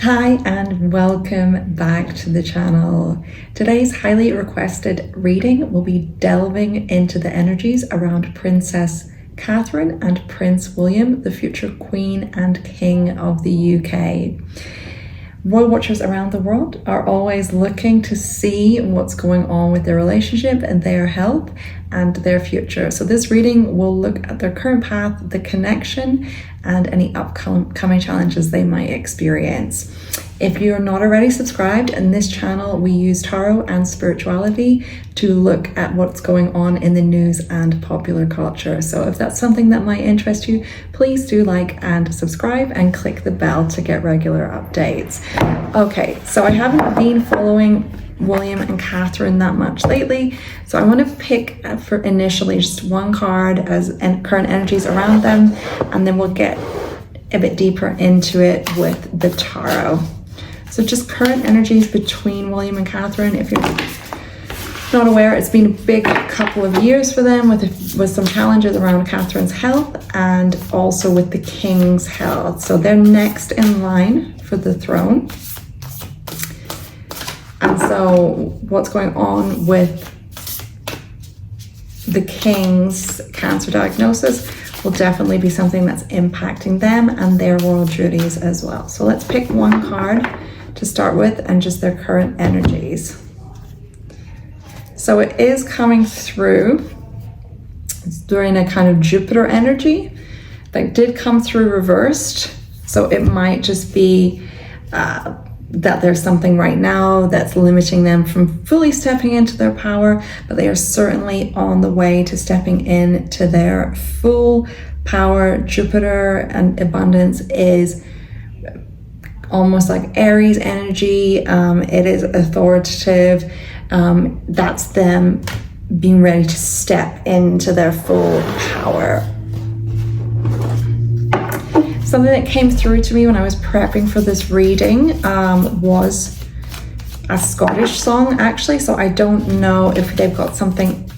Hi and welcome back to the channel. Today's highly requested reading will be delving into the energies around Princess Catherine and Prince William, the future Queen and King of the UK. Royal watchers around the world are always looking to see what's going on with their relationship and their health and their future. So this reading will look at their current path, the connection, and any upcoming challenges they might experience. If you're not already subscribed, in this channel we use tarot and spirituality to look at what's going on in the news and popular culture. So if that's something that might interest you, please do like and subscribe and click the bell to get regular updates. Okay, so I haven't been following William and Catherine that much lately, so I want to pick for initially just one card as current energies around them, and then we'll get a bit deeper into it with the tarot. So just current energies between William and Catherine. If you're not aware, it's been a big couple of years for them with some challenges around Catherine's health and also with the King's health. So they're next in line for the throne. And so what's going on with the King's cancer diagnosis will definitely be something that's impacting them and their royal duties as well. So let's pick one card to start with and just their current energies. So it is coming through, it's during a kind of Jupiter energy that did come through reversed. So it might just be that there's something right now that's limiting them from fully stepping into their power, but they are certainly on the way to stepping into their full power. Jupiter and abundance is almost like Aries energy. It is authoritative. That's them being ready to step into their full power. Something that came through to me when I was prepping for this reading was a Scottish song, actually. So I don't know if they've got something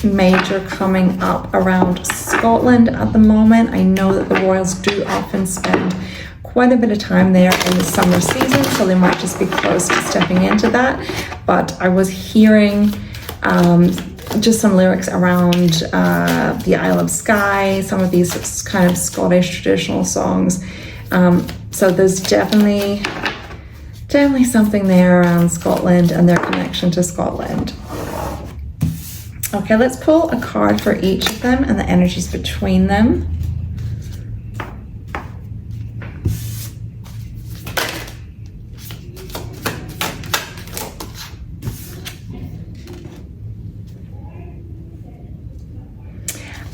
major coming up around Scotland at the moment. I know that the royals do often spend quite a bit of time there in the summer season, so they might just be close to stepping into that. But I was hearing just some lyrics around the Isle of Skye, some of these kind of Scottish traditional songs. So there's definitely something there around Scotland and their connection to Scotland. Okay, let's pull a card for each of them and the energies between them.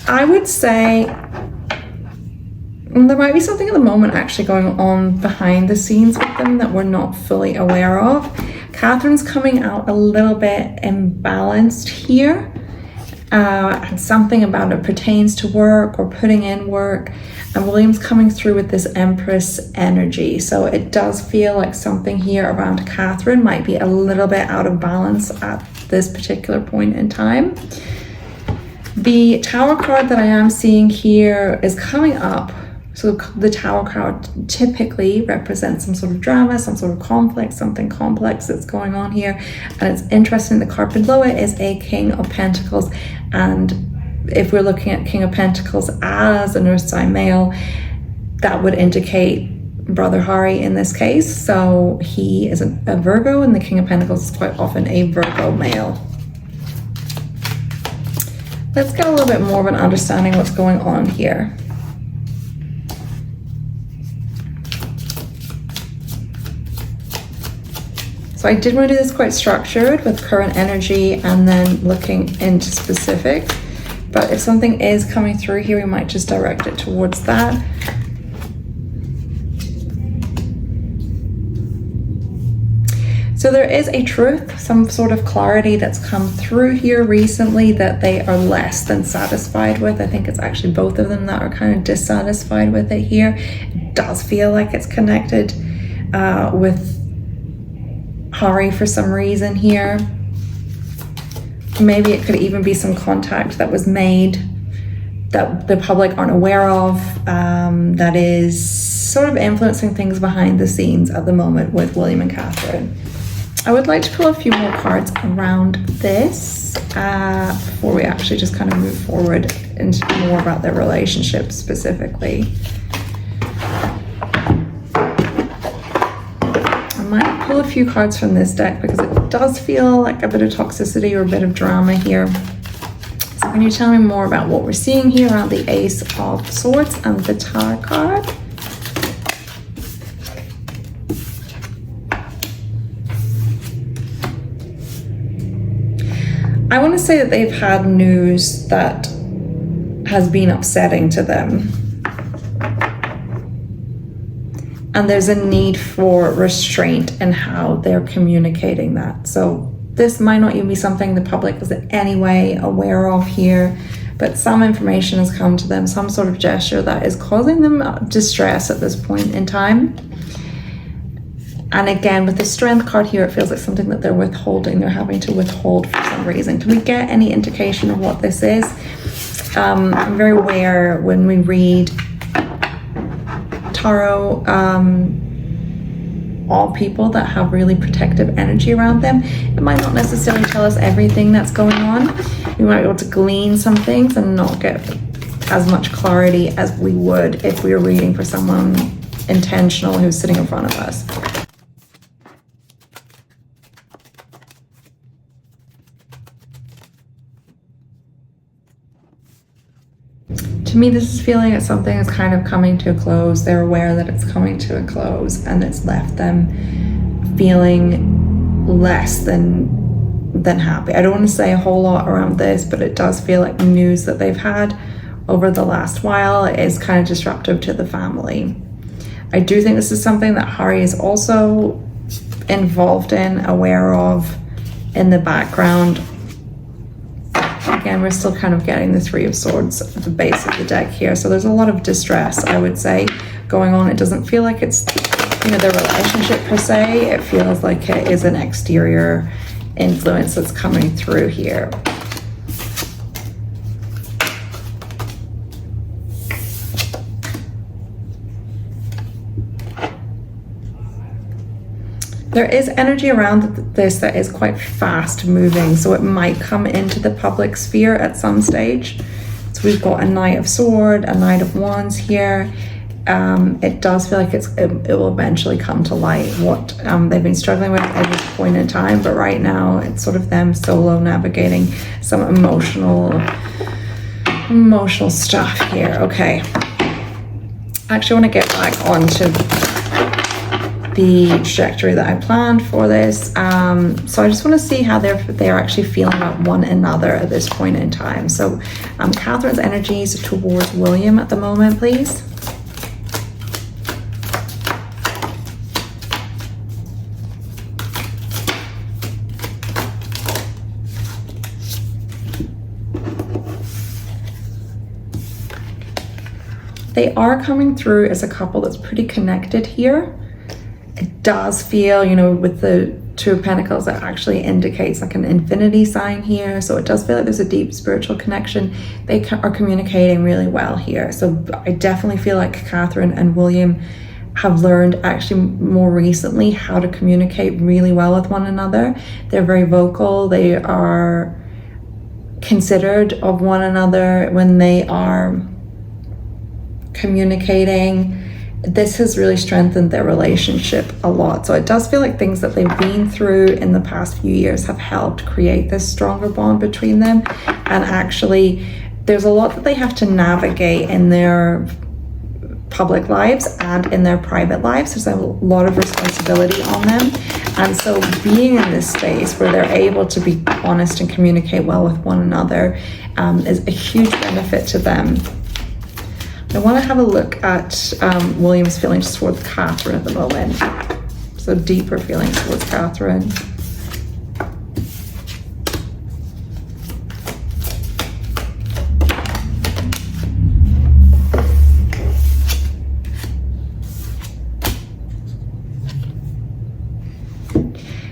I would say there might be something at the moment actually going on behind the scenes with them that we're not fully aware of. Catherine's coming out a little bit imbalanced here. And something about it pertains to work or putting in work. And William's coming through with this Empress energy. So it does feel like something here around Catherine might be a little bit out of balance at this particular point in time. The Tower card that I am seeing here is coming up. So the Tower card typically represents some sort of drama, some sort of conflict, something complex that's going on here. And it's interesting, the card below it is a King of Pentacles. And if we're looking at King of Pentacles as an Earth sign male, that would indicate Brother Harry in this case. So he is a Virgo, and the King of Pentacles is quite often a Virgo male. Let's get a little bit more of an understanding of what's going on here. So I did want to do this quite structured with current energy and then looking into specifics. But if something is coming through here, we might just direct it towards that. So there is a truth, some sort of clarity that's come through here recently that they are less than satisfied with. I think it's actually both of them that are kind of dissatisfied with it here. It does feel like it's connected with Harry for some reason here. Maybe it could even be some contact that was made that the public aren't aware of, that is sort of influencing things behind the scenes at the moment with William and Catherine. I would like to pull a few more cards around this before we actually just kind of move forward into more about their relationship specifically. I might pull a few cards from this deck because it does feel like a bit of toxicity or a bit of drama here. So can you tell me more about what we're seeing here around the Ace of Swords and the Tower card? I want to say that they've had news that has been upsetting to them. And there's a need for restraint in how they're communicating that. So this might not even be something the public is in any way aware of here, but some information has come to them, some sort of gesture that is causing them distress at this point in time. And again, with the Strength card here, it feels like something that they're withholding. They're having to withhold for some reason. Can we get any indication of what this is? I'm very aware when we read tarot, all people that have really protective energy around them, it might not necessarily tell us everything that's going on. We might be able to glean some things and not get as much clarity as we would if we were reading for someone intentional who's sitting in front of us. To me, this is feeling that something is kind of coming to a close. They're aware that it's coming to a close, and it's left them feeling less than happy. I don't want to say a whole lot around this, but it does feel like news that they've had over the last while is kind of disruptive to the family. I do think this is something that Harry is also involved in, aware of in the background. Again, we're still kind of getting the Three of Swords at the base of the deck here. So there's a lot of distress, I would say, going on. It doesn't feel like it's, their relationship per se. It feels like it is an exterior influence that's coming through here. There is energy around this that is quite fast moving, so it might come into the public sphere at some stage. So we've got a Knight of Swords, a Knight of Wands here. It does feel like it will eventually come to light what they've been struggling with at this point in time, but right now it's sort of them solo navigating some emotional stuff here. Okay. I actually want to get back onto the trajectory that I planned for this. So I just want to see how they're actually feeling about one another at this point in time. So Catherine's energies towards William at the moment, please. They are coming through as a couple that's pretty connected here. It does feel, with the Two of Pentacles, that actually indicates like an infinity sign here. So it does feel like there's a deep spiritual connection. They are communicating really well here. So I definitely feel like Catherine and William have learned actually more recently how to communicate really well with one another. They're very vocal. They are considerate of one another when they are communicating. This has really strengthened their relationship a lot. So it does feel like things that they've been through in the past few years have helped create this stronger bond between them. And actually, there's a lot that they have to navigate in their public lives and in their private lives. There's a lot of responsibility on them. And so being in this space where they're able to be honest and communicate well with one another is a huge benefit to them. I want to have a look at William's feelings towards Catherine at the moment. So deeper feelings towards Catherine.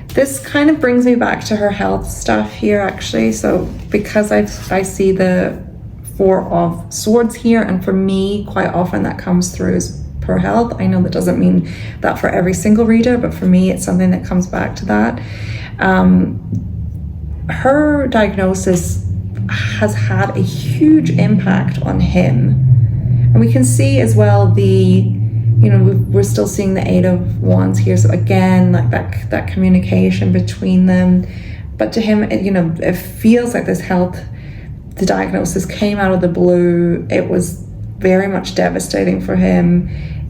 This kind of brings me back to her health stuff here, actually. So because I see the Four of Swords here, and for me quite often that comes through as poor health. I know that doesn't mean that for every single reader, but for me, it's something that comes back to that. Her diagnosis has had a huge impact on him. And we can see as well we're still seeing the Eight of Wands here. So again, like that communication between them. But to him, it feels like the diagnosis came out of the blue. It was very much devastating for him.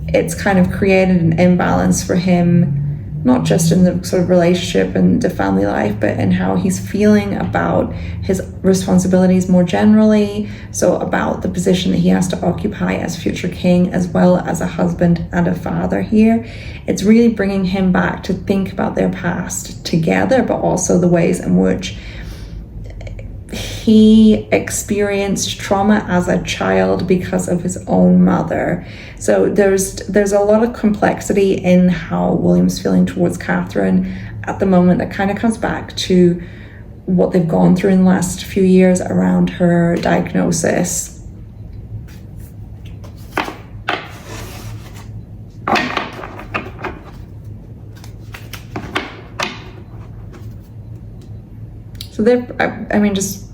It's kind of created an imbalance for him, not just in the sort of relationship and the family life, but in how he's feeling about his responsibilities more generally. So about the position that he has to occupy as future king, as well as a husband and a father here. It's really bringing him back to think about their past together, but also the ways in which he experienced trauma as a child because of his own mother. So there's a lot of complexity in how William's feeling towards Catherine at the moment that kind of comes back to what they've gone through in the last few years around her diagnosis. So just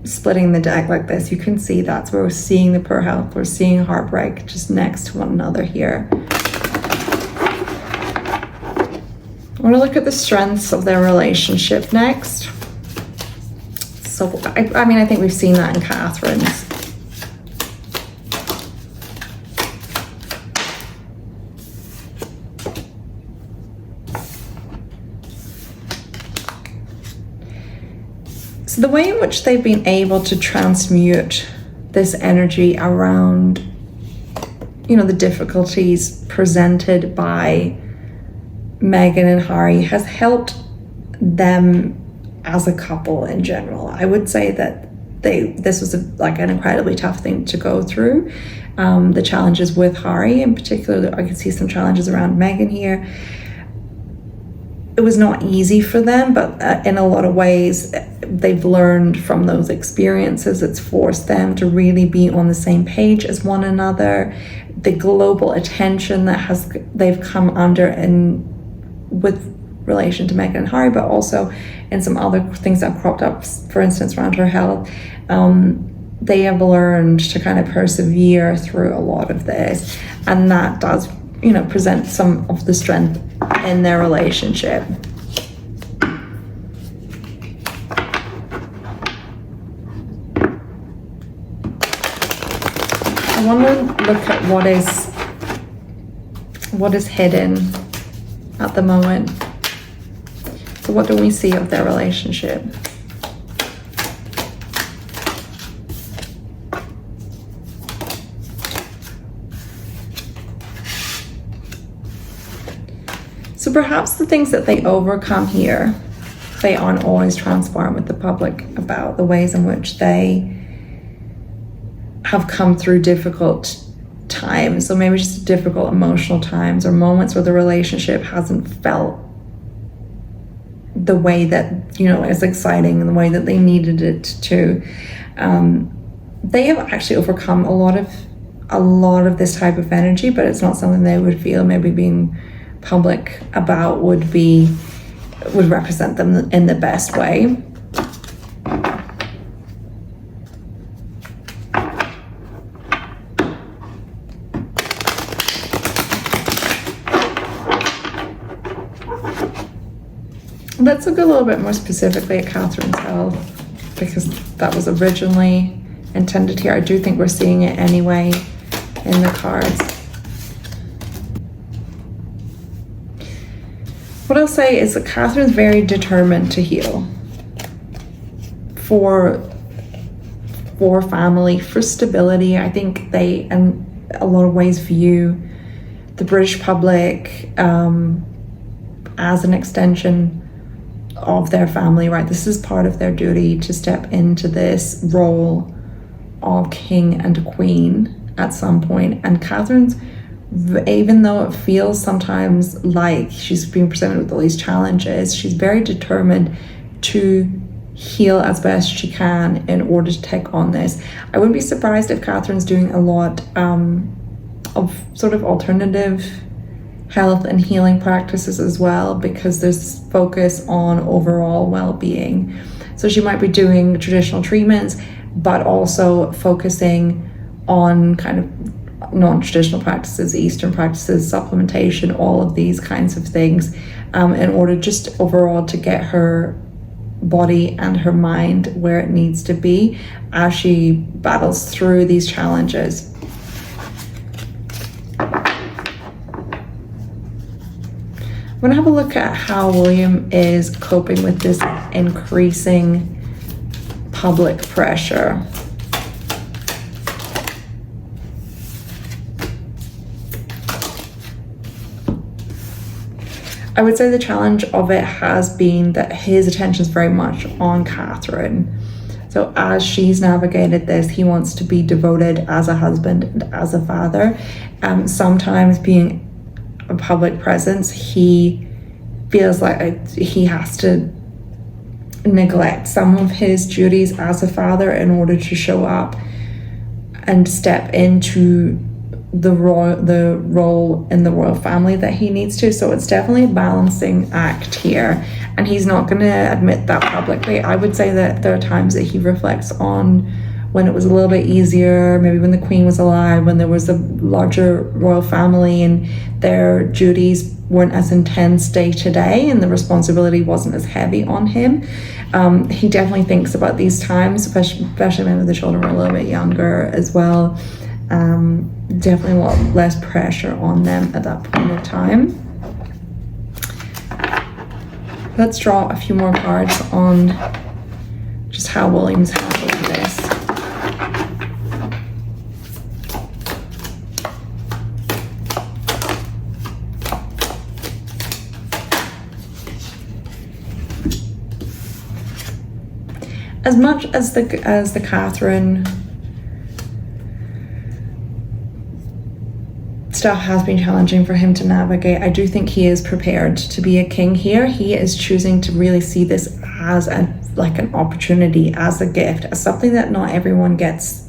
splitting the deck like this, you can see that's where we're seeing the poor health, we're seeing heartbreak just next to one another here. I want to look at the strengths of their relationship next. So, I think we've seen that in Catherine's. So the way in which they've been able to transmute this energy around, the difficulties presented by Meghan and Harry has helped them as a couple in general. I would say that this was an incredibly tough thing to go through. The challenges with Harry in particular, I could see some challenges around Meghan here. It was not easy for them, but in a lot of ways, they've learned from those experiences. It's forced them to really be on the same page as one another. The global attention that they've come under with relation to Meghan and Harry, but also in some other things that have cropped up, for instance, around her health. They have learned to kind of persevere through a lot of this, and that does present some of the strength in their relationship. I want to look at what is hidden at the moment. So what do we see of their relationship? So perhaps the things that they overcome here, they aren't always transparent with the public about the ways in which they have come through difficult times. So maybe just difficult emotional times or moments where the relationship hasn't felt the way that, is exciting and the way that they needed it to. They have actually overcome a lot of this type of energy, but it's not something they would feel maybe being public about would represent them in the best way. Let's look a little bit more specifically at Catherine's health, because that was originally intended here. I do think we're seeing it anyway in the cards. What I'll say is that Catherine's very determined to heal for family, for stability. I think they, in a lot of ways, view the British public as an extension of their family, right? This is part of their duty to step into this role of king and queen at some point. And Catherine's, even though it feels sometimes like she's being presented with all these challenges, she's very determined to heal as best she can in order to take on this. I wouldn't be surprised if Catherine's doing a lot of sort of alternative health and healing practices as well, because there's focus on overall well-being. So she might be doing traditional treatments, but also focusing on kind of non-traditional practices, Eastern practices, supplementation, all of these kinds of things, in order just overall to get her body and her mind where it needs to be as she battles through these challenges. I'm going to have a look at how William is coping with this increasing public pressure. I would say the challenge of it has been that his attention is very much on Catherine. So as she's navigated this, he wants to be devoted as a husband and as a father. Sometimes being a public presence, he feels like he has to neglect some of his duties as a father in order to show up and step into the role in the royal family that he needs to. So it's definitely a balancing act here, and he's not going to admit that publicly. I would say that there are times that he reflects on when it was a little bit easier, maybe when the Queen was alive, when there was a larger royal family and their duties weren't as intense day to day and the responsibility wasn't as heavy on him. He definitely thinks about these times, especially when the children were a little bit younger as well. Definitely a lot less pressure on them at that point in time. Let's draw a few more cards on just how William's handling this. As much as the Catherine stuff has been challenging for him to navigate, I do think he is prepared to be a king here. He is choosing to really see this as an opportunity, as a gift, as something that not everyone gets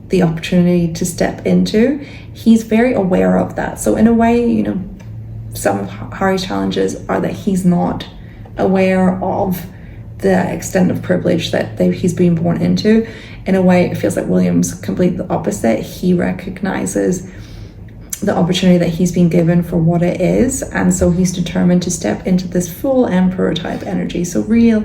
the opportunity to step into. He's very aware of that. So in a way, some of Harry's challenges are that he's not aware of the extent of privilege that he's been born into. In a way, it feels like William's completely the opposite. He recognizes the opportunity that he's been given for what it is, and so he's determined to step into this full emperor type energy. So real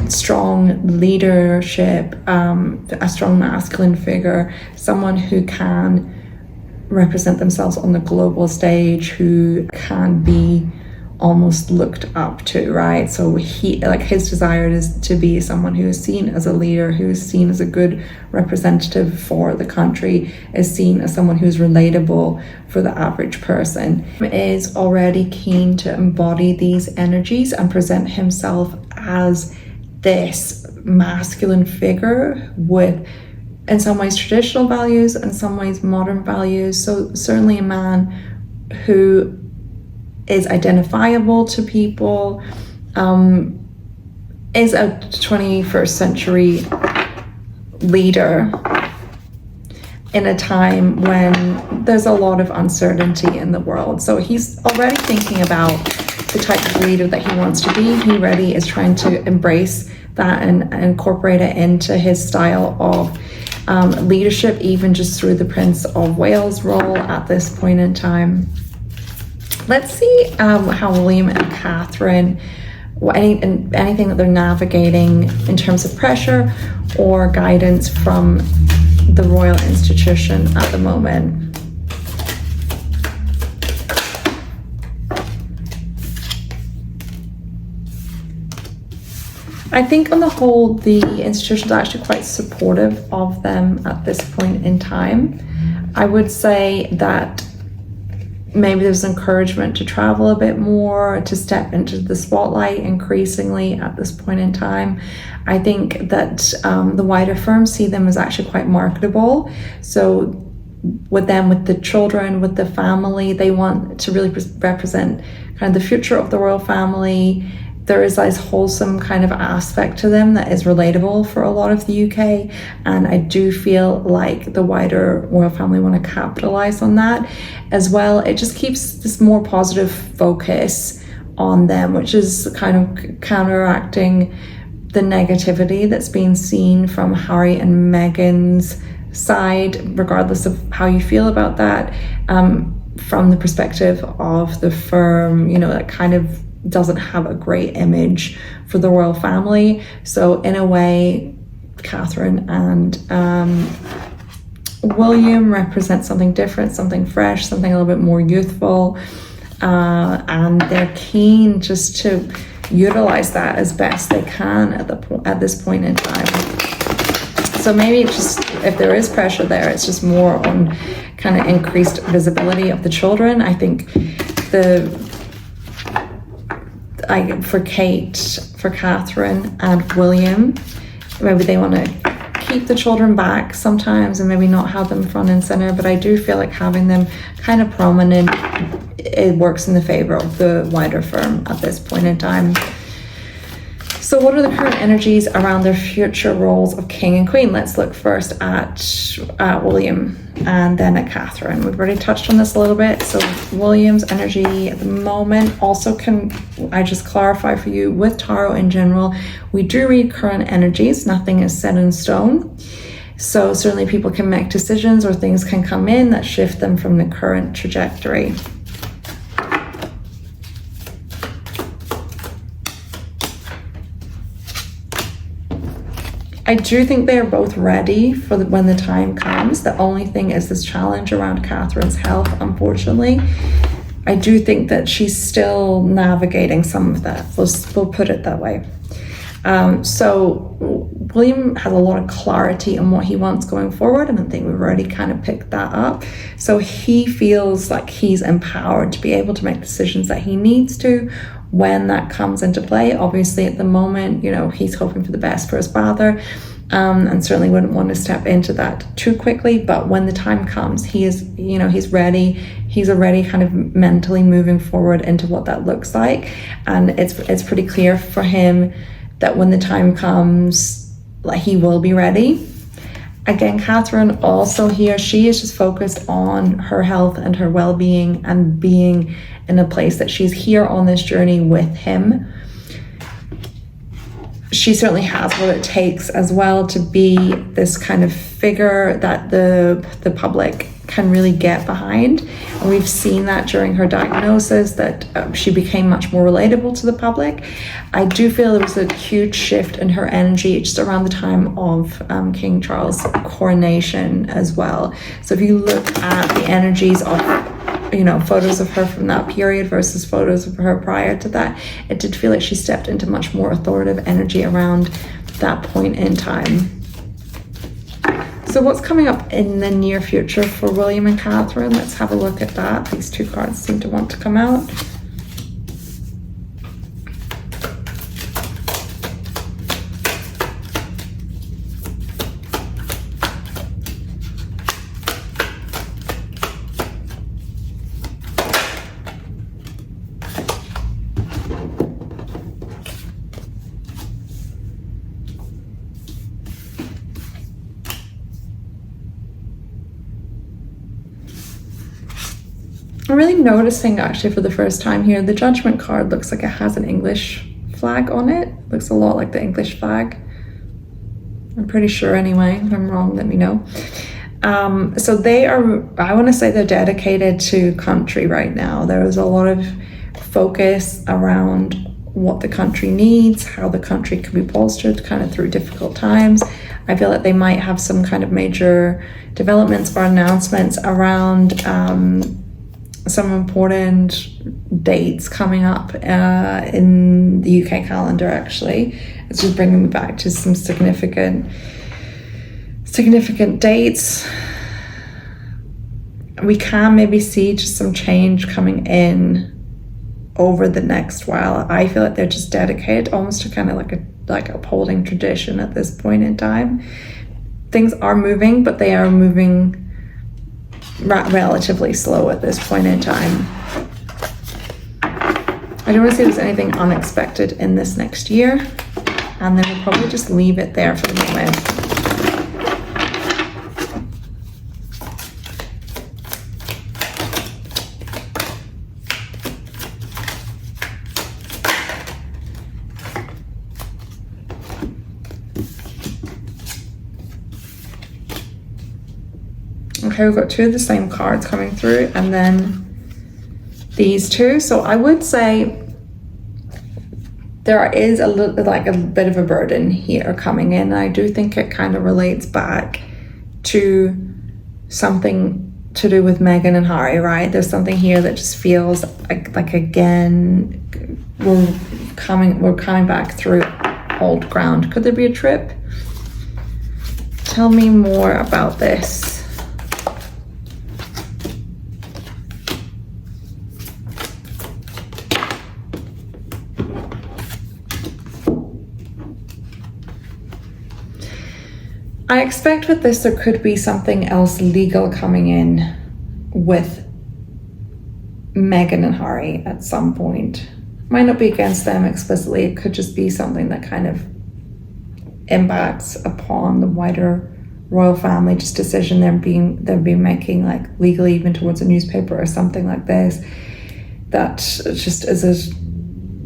strong leadership, a strong masculine figure, someone who can represent themselves on the global stage, who can be almost looked up to, right? So his desire is to be someone who is seen as a leader, who is seen as a good representative for the country, is seen as someone who's relatable for the average person, is already keen to embody these energies and present himself as this masculine figure with, in some ways, traditional values, in some ways modern values. So certainly a man who is identifiable to people, is a 21st century leader in a time when there's a lot of uncertainty in the world. So he's already thinking about the type of leader that he wants to be. He already is trying to embrace that and incorporate it into his style of leadership, even just through the Prince of Wales role at this point in time. Let's see how William and Catherine, anything that they're navigating in terms of pressure or guidance from the royal institution at the moment. I think on the whole, the institution is actually quite supportive of them at this point in time. I would say that maybe there's encouragement to travel a bit more, to step into the spotlight increasingly at this point in time. I think that the wider firms see them as actually quite marketable. So with the children, with the family, they want to really represent kind of the future of the royal family, there is this wholesome kind of aspect to them that is relatable for a lot of the UK, and I do feel like the wider royal family want to capitalize on that as well. It just keeps this more positive focus on them, which is kind of counteracting the negativity that's being seen from Harry and Meghan's side, regardless of how you feel about that, from the perspective of the firm, that kind of doesn't have a great image for the royal family. So in a way, Catherine and William represent something different, something fresh, something a little bit more youthful, and they're keen just to utilize that as best they can at this point in time. So maybe it's just, if there is pressure there, it's just more on kind of increased visibility of the children. I think for Kate, for Catherine and William, maybe they want to keep the children back sometimes and maybe not have them front and center, but I do feel like having them kind of prominent, it works in the favor of the wider firm at this point in time. So what are the current energies around their future roles of king and queen? Let's look first at William and then at Catherine. We've already touched on this a little bit. So William's energy at the moment, also can I just clarify for you, with tarot in general, we do read current energies. Nothing is set in stone. So certainly people can make decisions or things can come in that shift them from the current trajectory. I do think they are both ready for when the time comes. The only thing is this challenge around Catherine's health, unfortunately. I do think that she's still navigating some of that. We'll put it that way. So William has a lot of clarity on what he wants going forward, and I think we've already kind of picked that up. So he feels like he's empowered to be able to make decisions that he needs to when that comes into play. Obviously at the moment, he's hoping for the best for his father, and certainly wouldn't want to step into that too quickly. But when the time comes, he's ready. He's already kind of mentally moving forward into what that looks like, and it's pretty clear for him that when the time comes, like, he will be ready. Again, Catherine also here, she is just focused on her health and her well-being and being in a place that she's here on this journey with him. She certainly has what it takes as well to be this kind of figure that the public can really get behind. And we've seen that during her diagnosis, that she became much more relatable to the public. I do feel there was a huge shift in her energy just around the time of King Charles' coronation as well. So if you look at the energies of photos of her from that period versus photos of her prior to that, it did feel like she stepped into much more authoritative energy around that point in time. So what's coming up in the near future for William and Catherine? Let's have a look at that. These two cards seem to want to come out. I'm really noticing, actually, for the first time here, the Judgment card looks like it has an English flag on it. Looks a lot like the English flag. I'm pretty sure anyway. If I'm wrong, let me know. So they are, I want to say they're dedicated to country right now. There is a lot of focus around what the country needs, how the country can be bolstered kind of through difficult times. I feel like they might have some kind of major developments or announcements around some important dates coming up in the UK calendar, actually. It's just bringing me back to some significant dates. We can maybe see just some change coming in over the next while. I feel like they're just dedicated almost to kind of like upholding tradition at this point in time. Things are moving, but they are moving relatively slow at this point in time. I don't want to see if there's anything unexpected in this next year. And then we'll probably just leave it there for the moment. Okay, we've got two of the same cards coming through, and then these two. So I would say there is a little, like a bit of a burden here coming in. I do think it kind of relates back to something to do with Meghan and Harry, right? There's something here that just feels like again, we're coming back through old ground. Could there be a trip? Tell me more about this. I expect with this there could be something else legal coming in with Meghan and Harry at some point. Might not be against them explicitly, it could just be something that kind of impacts upon the wider royal family, just decision they've been making, like legally, even towards a newspaper or something like this, that just is a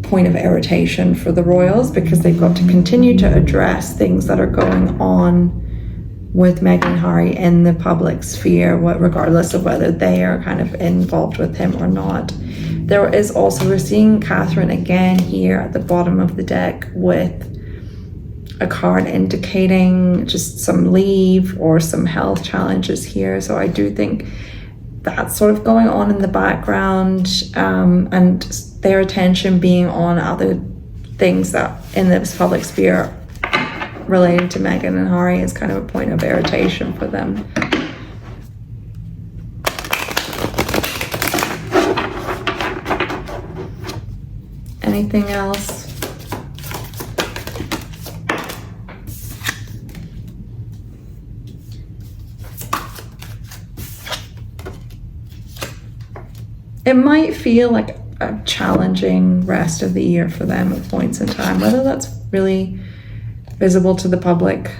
point of irritation for the royals, because they've got to continue to address things that are going on with Meghan and Harry in the public sphere, regardless of whether they are kind of involved with him or not. There is also, we're seeing Catherine again here at the bottom of the deck with a card indicating just some leave or some health challenges here. So I do think that's sort of going on in the background, and their attention being on other things that in this public sphere relating to Meghan and Harry is kind of a point of irritation for them. Anything else? It might feel like a challenging rest of the year for them at points in time. Whether that's really visible to the public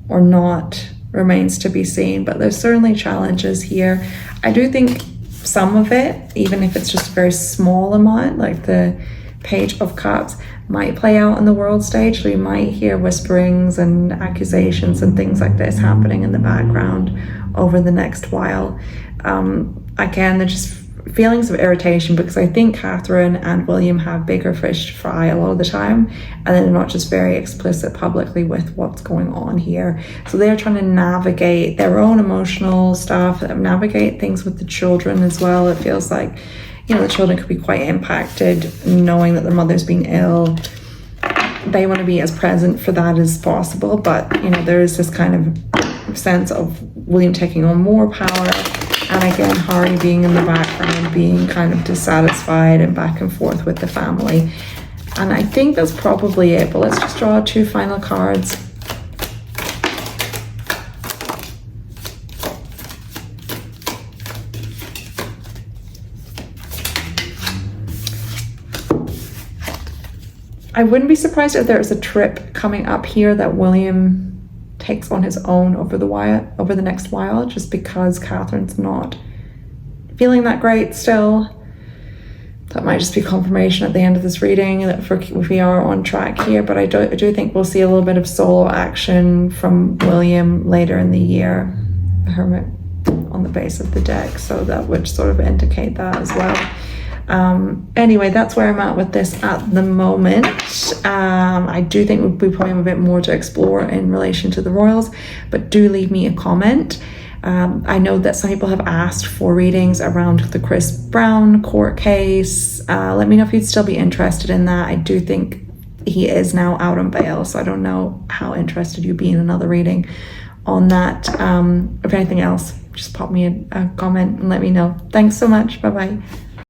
or not remains to be seen, but there's certainly challenges here. I do think some of it, even if it's just a very small amount, like the Page of Cups, might play out on the world stage. So you might hear whisperings and accusations and things like this happening in the background over the next while. Again, they're just feelings of irritation, because I think Catherine and William have bigger fish to fry a lot of the time, and they're not just very explicit publicly with what's going on here. So they're trying to navigate their own emotional stuff, navigate things with the children as well. It feels like, you know, the children could be quite impacted knowing that their mother's been ill. They want to be as present for that as possible, but you know, there is this kind of sense of William taking on more power, and again, Harry being in the background, being kind of dissatisfied and back and forth with the family. And I think that's probably it, but let's just draw two final cards. I wouldn't be surprised if there's a trip coming up here that William takes on his own over the next while, just because Catherine's not feeling that great still. That might just be confirmation at the end of this reading that if we are on track here, but I do think we'll see a little bit of solo action from William later in the year. The Hermit on the base of the deck, so that would sort of indicate that as well. Anyway, that's where I'm at with this at the moment. I do think we probably have a bit more to explore in relation to the royals, but do leave me a comment. I know that some people have asked for readings around the Chris Brown court case. Let me know if you'd still be interested in that. I do think he is now out on bail, so I don't know how interested you'd be in another reading on that. If anything else, just pop me a comment and let me know. Thanks so much. Bye-bye.